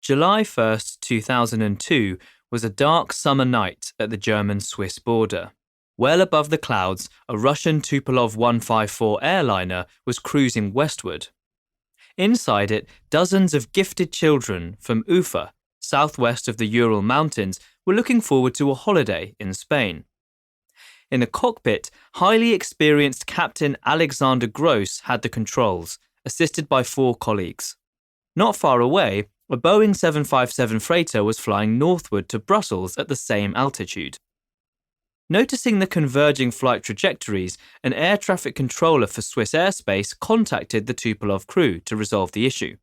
July 1st, 2002 was a dark summer night at the German-Swiss border. Well above the clouds, a Russian Tupolev 154 airliner was cruising westward. Inside it, dozens of gifted children from Ufa, southwest of the Ural Mountains, were looking forward to a holiday in Spain. In the cockpit, highly experienced Captain Alexander Gross had the controls, assisted by 4 colleagues. Not far away, a Boeing 757 freighter was flying northward to Brussels at the same altitude. Noticing the converging flight trajectories, an air traffic controller for Swiss airspace contacted the Tupolev crew to resolve the issue.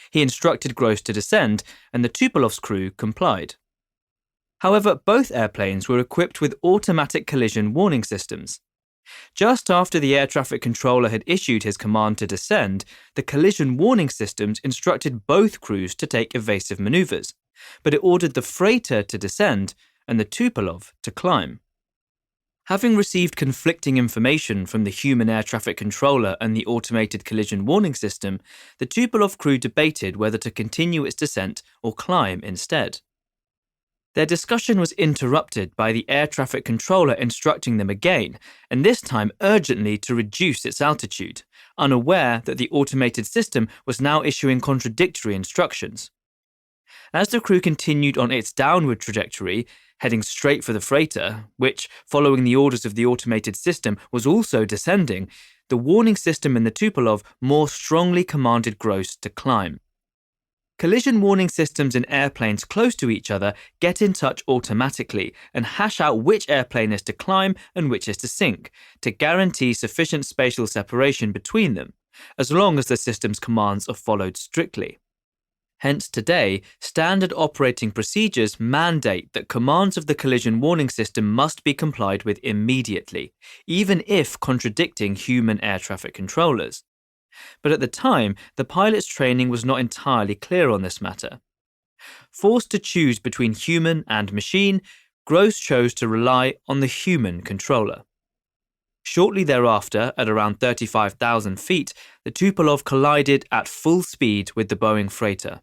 He instructed Gross to descend, and the Tupolev's crew complied. However, both airplanes were equipped with automatic collision warning systems. Just after the air traffic controller had issued his command to descend, the collision warning systems instructed both crews to take evasive maneuvers, but it ordered the freighter to descend and the Tupolev to climb. Having received conflicting information from the human air traffic controller and the automated collision warning system, the Tupolev crew debated whether to continue its descent or climb instead. Their discussion was interrupted by the air traffic controller instructing them again, and this time urgently to reduce its altitude, unaware that the automated system was now issuing contradictory instructions. As the crew continued on its downward trajectory, heading straight for the freighter, which, following the orders of the automated system, was also descending, the warning system in the Tupolev more strongly commanded Gross to climb. Collision warning systems in airplanes close to each other get in touch automatically and hash out which airplane is to climb and which is to sink, to guarantee sufficient spatial separation between them, as long as the system's commands are followed strictly. Hence today, standard operating procedures mandate that commands of the collision warning system must be complied with immediately, even if contradicting human air traffic controllers. But at the time, the pilot's training was not entirely clear on this matter. Forced to choose between human and machine, Gross chose to rely on the human controller. Shortly thereafter, at around 35,000 feet, the Tupolev collided at full speed with the Boeing freighter.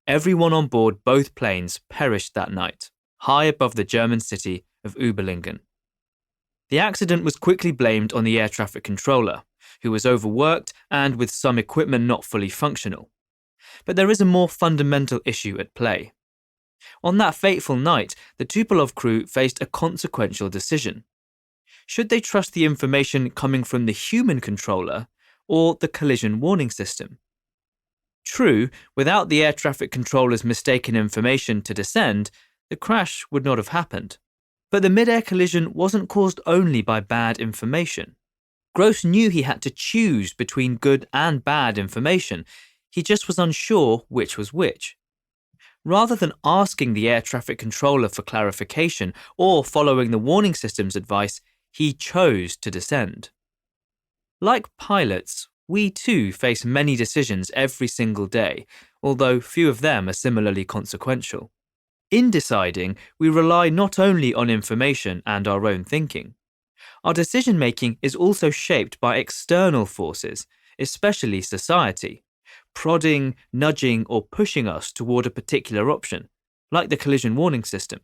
Everyone on board both planes perished that night, high above the German city of Überlingen. The accident was quickly blamed on the air traffic controller, who was overworked and with some equipment not fully functional. But there is a more fundamental issue at play. On that fateful night, the Tupolev crew faced a consequential decision. Should they trust the information coming from the human controller or the collision warning system? True, without the air traffic controller's mistaken information to descend, the crash would not have happened. But the mid-air collision wasn't caused only by bad information. Gross knew he had to choose between good and bad information. He just was unsure which was which. Rather than asking the air traffic controller for clarification or following the warning system's advice, he chose to descend. Like pilots, we too face many decisions every single day, although few of them are similarly consequential. In deciding, we rely not only on information and our own thinking. Our decision-making is also shaped by external forces, especially society, prodding, nudging, or pushing us toward a particular option, like the collision warning system.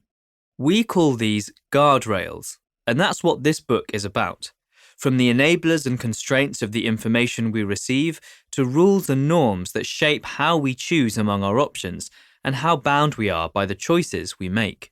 We call these guardrails, and that's what this book is about. From the enablers and constraints of the information we receive to rules and norms that shape how we choose among our options and how bound we are by the choices we make.